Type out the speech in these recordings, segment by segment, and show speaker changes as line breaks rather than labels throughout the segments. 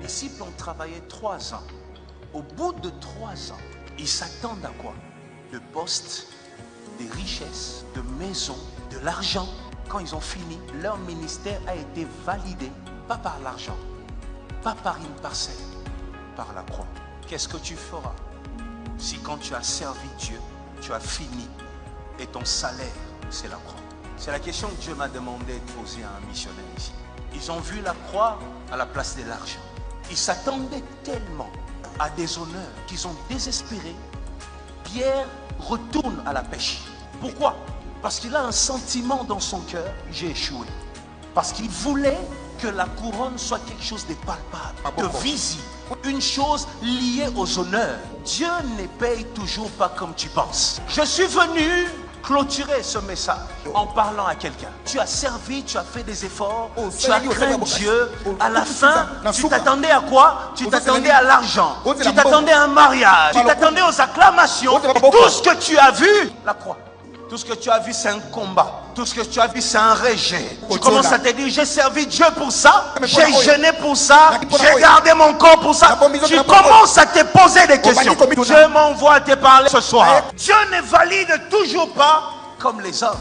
disciples ont travaillé 3 ans. Au bout de 3 ans, ils s'attendent à quoi? De postes, des richesses, de maisons, de l'argent. Quand ils ont fini, leur ministère a été validé, pas par l'argent, pas par une parcelle, par la croix. Qu'est-ce que tu feras si quand tu as servi Dieu, tu as fini et ton salaire, c'est la croix? C'est la question que Dieu m'a demandé de poser à un missionnaire ici. Ils ont vu la croix à la place de l'argent. Ils s'attendaient tellement à des honneurs qu'ils ont désespéré. Pierre retourne à la pêche. Pourquoi? Parce qu'il a un sentiment dans son cœur, j'ai échoué. Parce qu'il voulait que la couronne soit quelque chose de palpable, de visible, une chose liée aux honneurs. Dieu ne paye toujours pas comme tu penses. Je suis venu clôturer ce message en parlant à quelqu'un. Tu as servi, tu as fait des efforts, tu as craint Dieu. À la fin, tu t'attendais à quoi? Tu t'attendais à l'argent, tu t'attendais à un mariage, tu t'attendais aux acclamations. Tout ce que tu as vu, la croix. Tout ce que tu as vu, c'est un combat. Tout ce que tu as vu, c'est un rejet. Tu commences à te dire, j'ai servi Dieu pour ça, j'ai jeûné pour ça, j'ai gardé mon corps pour ça. Tu commences à te poser des questions. Dieu m'envoie te parler ce soir. Dieu ne valide toujours pas comme les hommes.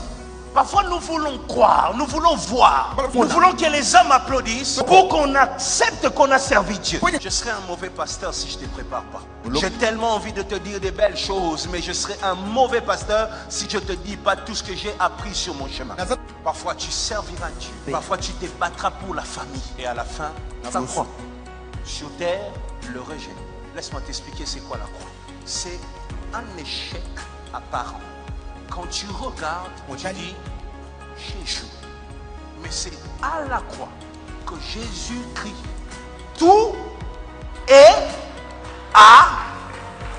Parfois nous voulons croire, nous voulons voir, nous voulons que les hommes applaudissent pour qu'on accepte qu'on a servi Dieu. Je serais un mauvais pasteur si je ne te prépare pas. J'ai tellement envie de te dire des belles choses, mais je serais un mauvais pasteur si je ne te dis pas tout ce que j'ai appris sur mon chemin. Parfois tu serviras Dieu, parfois tu te battras pour la famille. Et à la fin, la croix. Sur terre, le rejet. Laisse-moi t'expliquer c'est quoi la croix. C'est un échec apparent. Quand tu regardes, tu dis, j'ai échoué. Mais c'est à la croix que Jésus crie, tout est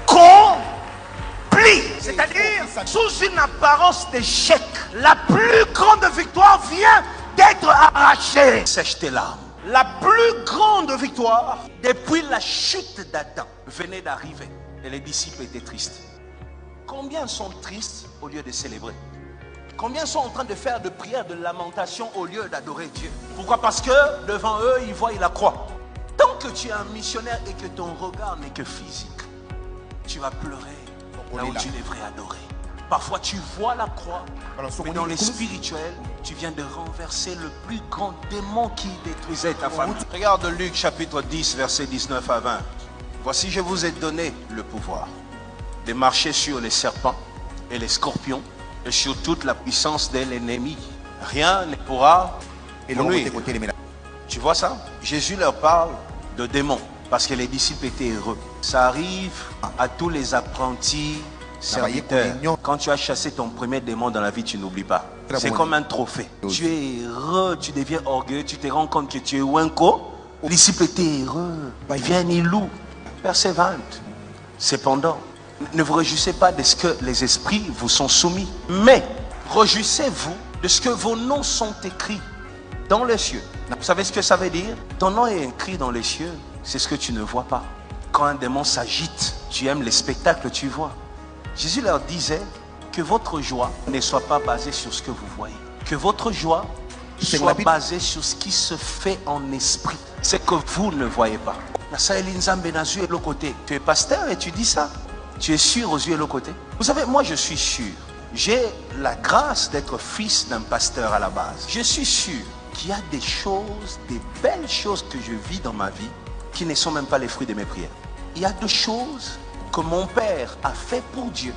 accompli. C'est-à-dire, sous une apparence d'échec, la plus grande victoire vient d'être arrachée. Sèche tes larmes. La plus grande victoire, depuis la chute d'Adam, venait d'arriver. Et les disciples étaient tristes. Combien sont tristes au lieu de célébrer? Combien sont en train de faire de prières, de lamentations au lieu d'adorer Dieu? Pourquoi? Parce que devant eux, ils voient la croix. Tant que tu es un missionnaire et que ton regard n'est que physique, tu vas pleurer là où tu devrais adorer. Parfois tu vois la croix, mais dans les spirituels, tu viens de renverser le plus grand démon qui détruisait ta famille. Regarde Luc chapitre 10, versets 19 à 20. Voici, je vous ai donné le pouvoir de marcher sur les serpents et les scorpions et sur toute la puissance de l'ennemi. Rien ne pourra vous nuire. Tu vois ça? Jésus leur parle de démons parce que les disciples étaient heureux. Ça arrive à tous les apprentis serviteurs. Quand tu as chassé ton premier démon dans la vie, tu n'oublies pas. C'est comme un trophée. Tu es heureux, tu deviens orgueilleux, tu te rends compte que tu es Wenko. Les disciples étaient heureux. Ils viennent, ils louent. Persévérante. Cependant, ne vous réjouissez pas de ce que les esprits vous sont soumis, mais réjouissez-vous de ce que vos noms sont écrits dans les cieux. Vous savez ce que ça veut dire? Ton nom est écrit dans les cieux, c'est ce que tu ne vois pas. Quand un démon s'agite, tu aimes les spectacles que tu vois. Jésus leur disait que votre joie ne soit pas basée sur ce que vous voyez. Que votre joie soit basée sur ce qui se fait en esprit. C'est que vous ne voyez pas. Tu es pasteur et tu dis ça. Tu es sûr aux yeux de l'autre côté? Vous savez, moi je suis sûr. J'ai la grâce d'être fils d'un pasteur à la base. Je suis sûr qu'il y a des choses, des belles choses que je vis dans ma vie qui ne sont même pas les fruits de mes prières. Il y a des choses que mon père a fait pour Dieu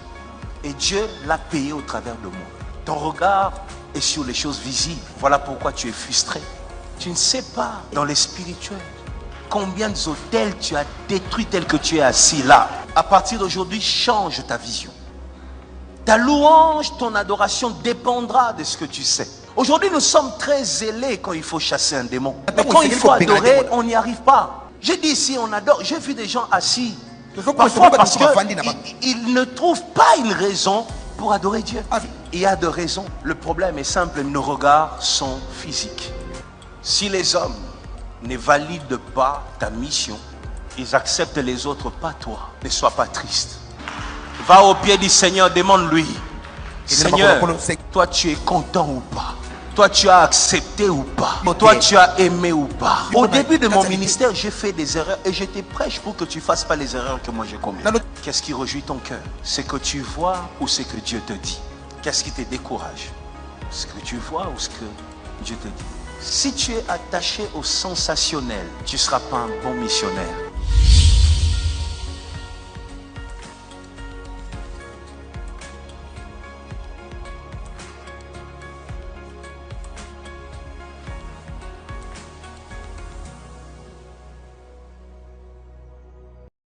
et Dieu l'a payé au travers de moi. Ton regard est sur les choses visibles. Voilà pourquoi tu es frustré. Tu ne sais pas dans les spirituels combien d'hôtels tu as détruits tel que tu es assis là. À partir d'aujourd'hui, change ta vision. Ta louange, ton adoration dépendra de ce que tu sais. Aujourd'hui, nous sommes très zélés quand il faut chasser un démon. Mais quand il faut adorer, on n'y arrive pas. J'ai dit ici, on adore. J'ai vu des gens assis. Parfois parce qu'ils ne trouvent pas une raison pour adorer Dieu. Il y a de raisons. Le problème est simple, nos regards sont physiques. Si les hommes ne valident pas ta mission, ils acceptent les autres, pas toi. Ne sois pas triste. Va au pied du Seigneur, demande-lui. Seigneur, toi tu es content ou pas? Toi, tu as accepté ou pas? Toi, tu as aimé ou pas? Au début de mon ministère, j'ai fait des erreurs et je te prêche pour que tu ne fasses pas les erreurs que moi j'ai commises. Qu'est-ce qui réjouit ton cœur? C'est que tu vois ou c'est que Dieu te dit? Qu'est-ce qui te décourage? Ce que tu vois ou ce que Dieu te dit? Si tu es attaché au sensationnel, tu ne seras pas un bon missionnaire.